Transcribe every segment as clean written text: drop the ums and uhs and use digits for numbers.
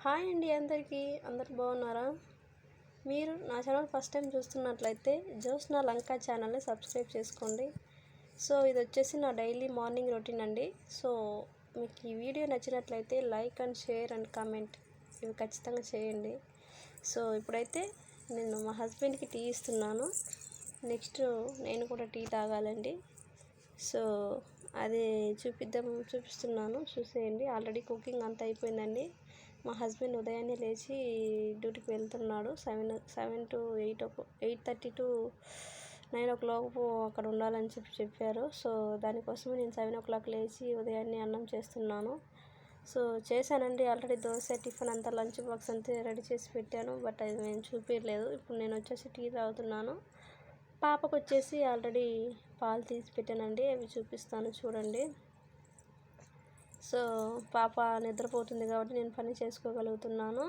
Hi అండి అందరికీ. అందరు బాగున్నారా? మీరు నా ఛానల్ ఫస్ట్ టైం చూస్తున్నట్లయితే జ్యోత్స్న లంక ఛానల్ని సబ్స్క్రైబ్ చేసుకోండి. సో ఇది వచ్చేసి నా డైలీ మార్నింగ్ రొటీన్ అండి. సో మీకు ఈ వీడియో నచ్చినట్లయితే like and share and comment ఇవి ఖచ్చితంగా చేయండి. సో ఇప్పుడైతే నేను మా హస్బెండ్కి టీ ఇస్తున్నాను. నెక్స్ట్ నేను కూడా టీ తాగాలండి. సో అది చూపిస్తున్నాను, చూసేయండి. ఆల్రెడీ కుకింగ్ అంతా అయిపోయిందండి. మా హస్బెండ్ ఉదయాన్నే లేచి డ్యూటీకి వెళ్తున్నాడు. 7 to 8:30 to 9 o'clock అక్కడ ఉండాలని చెప్పారు. సో దానికోసమే నేను 7 o'clock లేచి ఉదయాన్నే అన్నం చేస్తున్నాను. సో చేశానండి ఆల్రెడీ. దోశ, టిఫిన్ అంతా, లంచ్ బాక్స్ అంతా రెడీ చేసి పెట్టాను. బట్ అది నేను చూపించలేదు. ఇప్పుడు నేను వచ్చేసి టీ తాగుతున్నాను. పాపకు వచ్చేసి ఆల్రెడీ పాలు తీసి పెట్టానండి, అవి చూపిస్తాను చూడండి. సో పాప నిద్రపోతుంది కాబట్టి నేను పని చేసుకోగలుగుతున్నాను.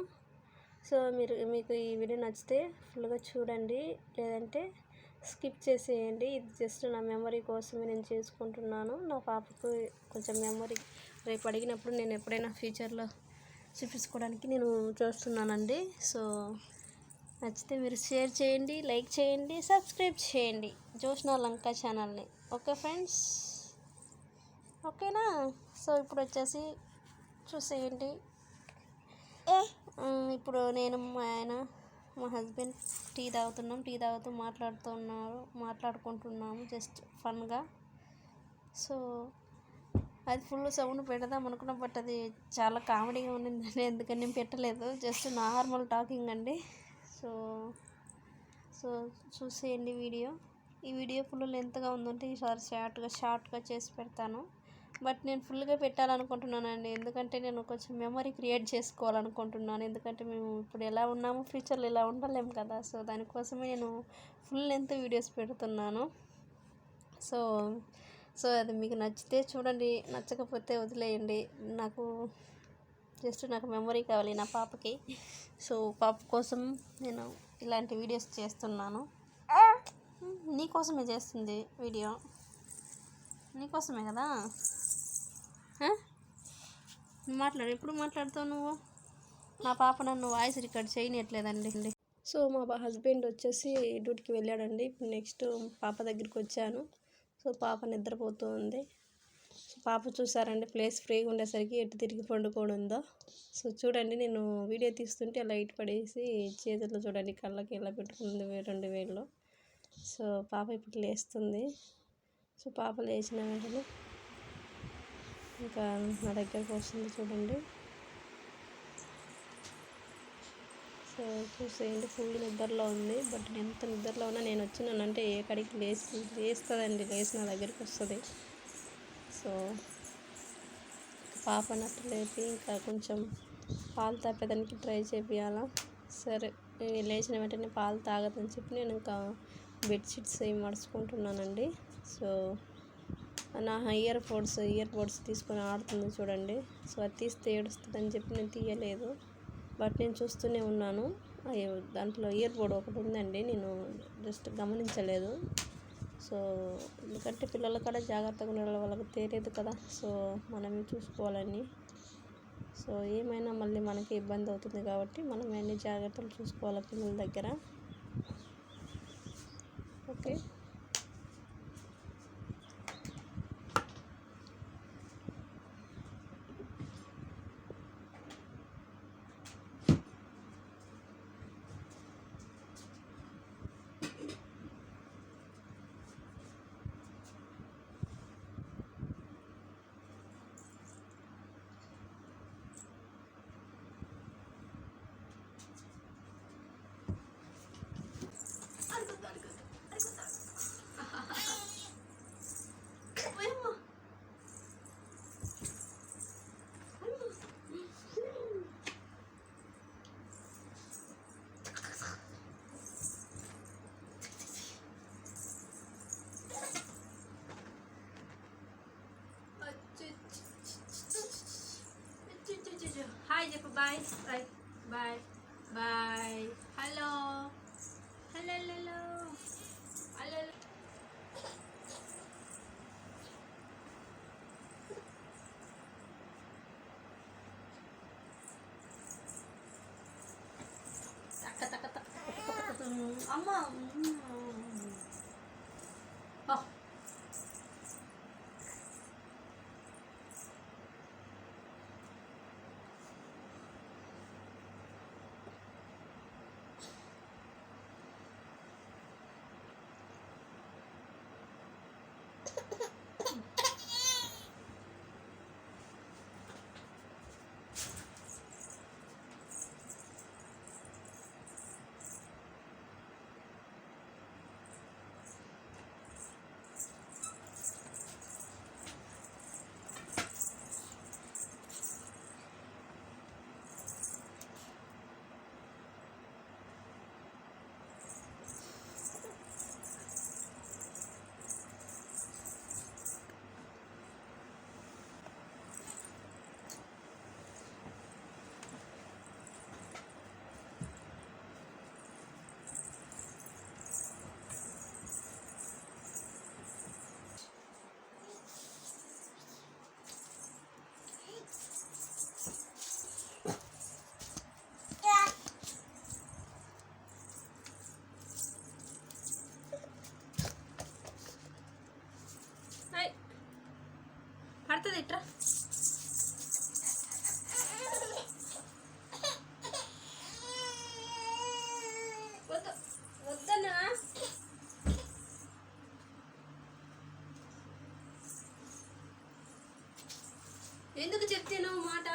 సో మీకు ఈ వీడియో నచ్చితే ఫుల్గా చూడండి, లేదంటే స్కిప్ చేసేయండి. ఇది జస్ట్ నా మెమరీ కోసమే నేను చేసుకుంటున్నాను. నా పాపకు కొంచెం మెమరీ రేపు అడిగినప్పుడు నేను ఎప్పుడైనా ఫ్యూచర్లో చూపించుకోవడానికి నేను చేస్తున్నానండి. సో నచ్చితే మీరు షేర్ చేయండి, లైక్ చేయండి, సబ్స్క్రైబ్ చేయండి జ్యోత్స్న లంక ఛానల్ని. ఓకే ఫ్రెండ్స్, ఓకేనా? సో ఇప్పుడు వచ్చేసి చూసేయండి. ఇప్పుడు నేను మా హస్బెండ్ టీ తాగుతూ మాట్లాడుకుంటున్నాము జస్ట్ ఫన్గా. సో అది ఫుల్ సౌండ్ పెడదాం అనుకున్నా, బట్ అది చాలా కామెడీగా ఉండిందండి, ఎందుకని నేను పెట్టలేదు. జస్ట్ నార్మల్ టాకింగ్ అండి. సో చూసేయండి వీడియో. ఈ వీడియో ఫుల్ లెంత్గా ఉందంటే ఈసారి షార్ట్గా చేసి పెడతాను. బట్ నేను ఫుల్గా పెట్టాలనుకుంటున్నానండి, ఎందుకంటే నేను కొంచెం మెమరీ క్రియేట్ చేసుకోవాలనుకుంటున్నాను. ఎందుకంటే మేము ఇప్పుడు ఎలా ఉన్నామో ఫ్యూచర్లో ఇలా ఉండలేము కదా. సో దానికోసమే నేను ఫుల్ లెంత్ వీడియోస్ పెడుతున్నాను. సో అది మీకు నచ్చితే చూడండి, నచ్చకపోతే వదిలేయండి. నాకు మెమరీ కావాలి నా పాపకి. సో పాప కోసం నేను ఇలాంటి వీడియోస్ చేస్తున్నాను. నీకోసమే చేస్తుంది వీడియో, నీకోసమే కదా. ఎప్పుడు మాట్లాడుతావు నువ్వు? నా పాప నన్ను వాయిస్ రికార్డ్ చేయనట్లేదండి. సో మా హస్బెండ్ వచ్చేసి డ్యూటీకి వెళ్ళాడండి. ఇప్పుడు నెక్స్ట్ పాప దగ్గరికి వచ్చాను. సో పాప నిద్రపోతుంది. పాప చూసారండి, ప్లేస్ ఫ్రీగా ఉండేసరికి ఎటు తిరిగి పండుకోనుందో. సో చూడండి, నేను వీడియో తీస్తుంటే లైట్ పడేసి చేతుల్లో చూడండి కళ్ళకి ఎలా పెట్టుకుంది 2 వేళ్ళు. సో పాప ఇప్పుడు లేస్తుంది. సో పాప లేచిన వెంటనే ఇంకా నా దగ్గరకు వస్తుంది చూడండి. సో చూసేయండి, ఫుల్ నిద్రలో ఉంది. బట్ ఎంత నిద్రలో ఉన్నా నేను వచ్చినానంటే ఏ కడికి లేస్తుందండి, లేచి నా దగ్గరికి వస్తుంది. సో పాప నట్టు లేపి ఇంకా కొంచెం పాలు తాపేదానికి ట్రై చేయాలా. సరే లేచిన వెంటనే పాలు తాగదని చెప్పి నేను ఇంకా బెడ్షీట్స్ అవి మడుచుకుంటున్నానండి. సో నా ఇయర్ పోడ్స్ తీసుకొని ఆడుతుంది చూడండి. సో అది తీస్తే ఏడుస్తుందని చెప్పి నేను తీయలేదు, బట్ నేను చూస్తూనే ఉన్నాను. దాంట్లో ఇయర్ పోడ్ ఒకటి ఉందండి, నేను జస్ట్ గమనించలేదు. సో ఎందుకంటే పిల్లల కూడా జాగ్రత్తగా ఉండాలి, వాళ్ళకి తెలియదు కదా. సో మనమే చూసుకోవాలని. సో ఏమైనా మళ్ళీ మనకి ఇబ్బంది అవుతుంది కాబట్టి మనం అన్ని జాగ్రత్తలు చూసుకోవాలి పిల్లల దగ్గర. ఓకే, హాయ్ చెప్పు, bye bye bye bye. Hello hello hello hello. అమ్మ పడుతుంది ఇట్రా వద్దన్నా ఎందుకు చెప్తాను మాట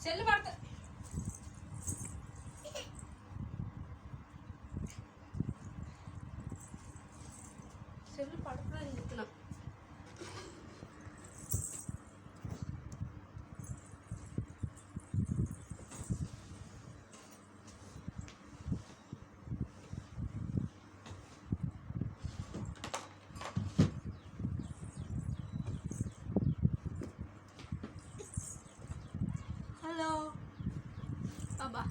చెల్లు పడతా చెల్లు పడుతుందని చెప్తున్నా హలో బాబా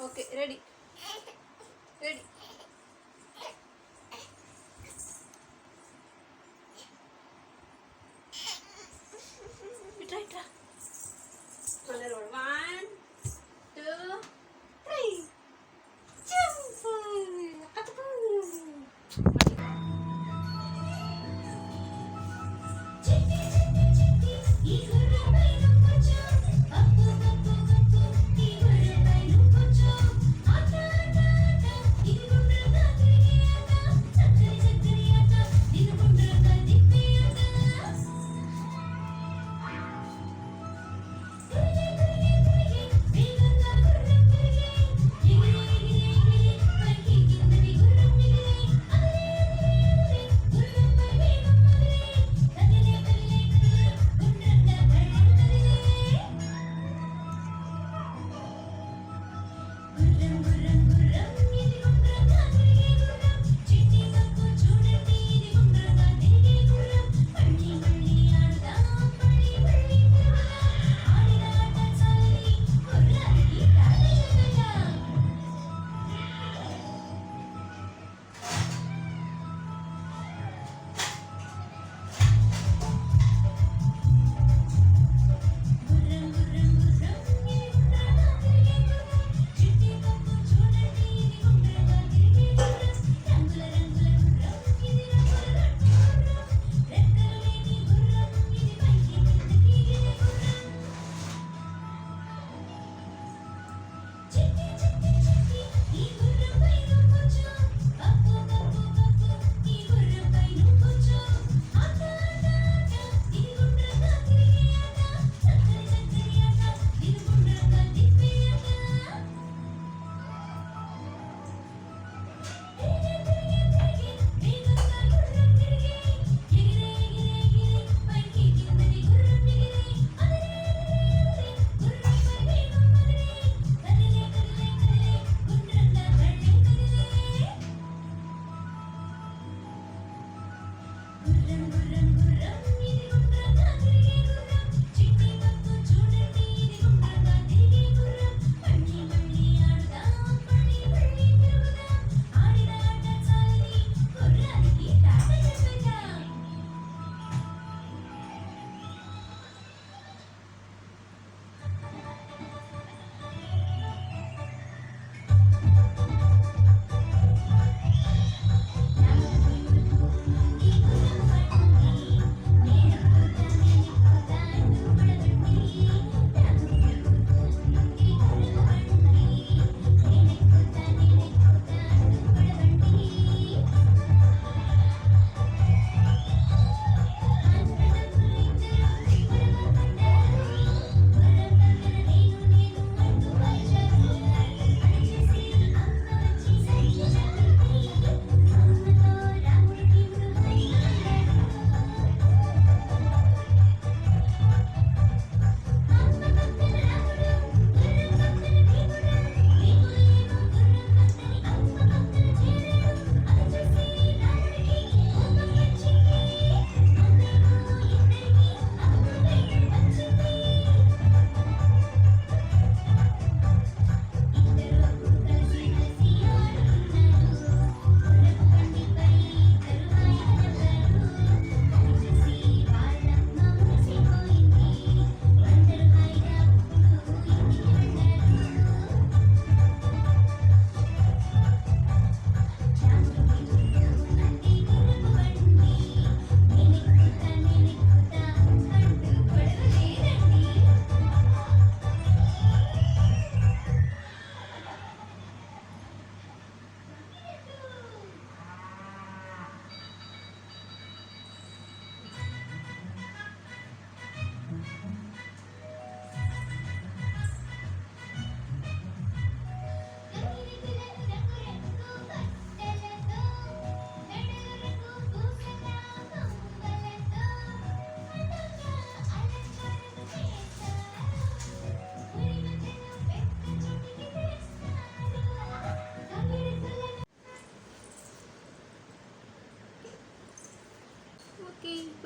ఓకే రెడీ రెడీ ఇట్రా ఇట్రా 1 2 3 జంప్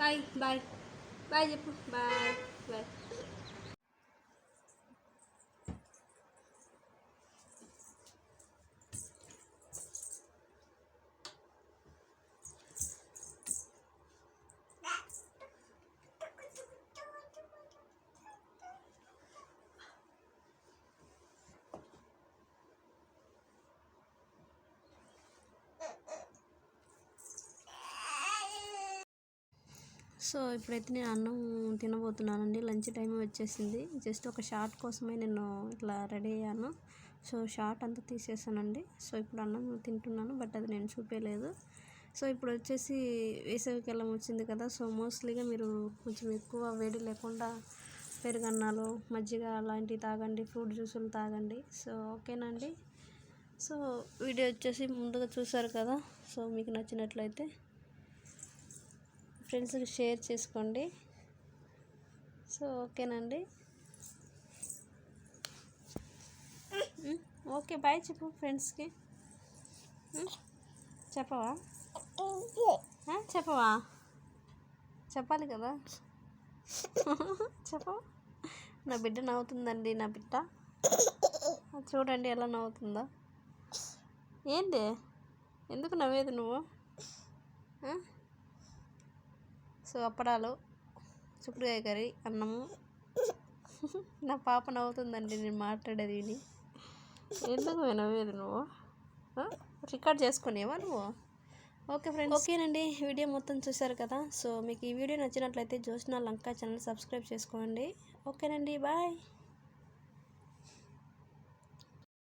బాయ్ బాయ్ బాయ్ చెప్పు. Bye bye. సో ఇప్పుడైతే నేను అన్నం తినబోతున్నానండి. లంచ్ టైం వచ్చేసింది. జస్ట్ ఒక షార్ట్ కోసమే నేను ఇట్లా రెడీ అయ్యాను. సో షార్ట్ అంతా తీసేసానండి. సో ఇప్పుడు అన్నం తింటున్నాను, బట్ అది నేను చూపించలేదు. సో ఇప్పుడు వచ్చేసి వేసవికాలం వచ్చింది కదా. సో మోస్ట్లీగా మీరు కొంచెం ఎక్కువ వేడి లేకుండా పెరుగన్నాలు, మజ్జిగ అలాంటివి తాగండి, ఫ్రూట్ జ్యూసులు తాగండి. సో ఓకేనండి. సో వీడియో వచ్చేసి ముందుగా చూసారు కదా. సో మీకు నచ్చినట్లయితే ఫ్రెండ్స్కి షేర్ చేసుకోండి. సో ఓకేనండి. ఓకే బాయ్ చెప్పు ఫ్రెండ్స్కి. చెప్పవా? చెప్పవా? చెప్పాలి కదా. చెప్పవా? నా బిడ్డ నవ్వుతుందండి. నా బిడ్డ చూడండి ఎలా నవ్వుతుందో. ఏంటి, ఎందుకు నవ్వేది నువ్వు? సో అప్పడాలు, చిక్కుడుకాయ కర్రీ, అన్నము. నా పాప నవ్వుతుందండి నేను మాట్లాడేది విని. ఎందుకు నవ్వేది నువ్వు? రికార్డ్ చేసుకునేవా నువ్వు? ఓకే ఫ్రెండ్స్, ఓకేనండి. వీడియో మొత్తం చూసారు కదా. సో మీకు ఈ వీడియో నచ్చినట్లయితే జ్యోత్స్న లంకా ఛానల్ సబ్స్క్రైబ్ చేసుకోండి. ఓకేనండి, బాయ్.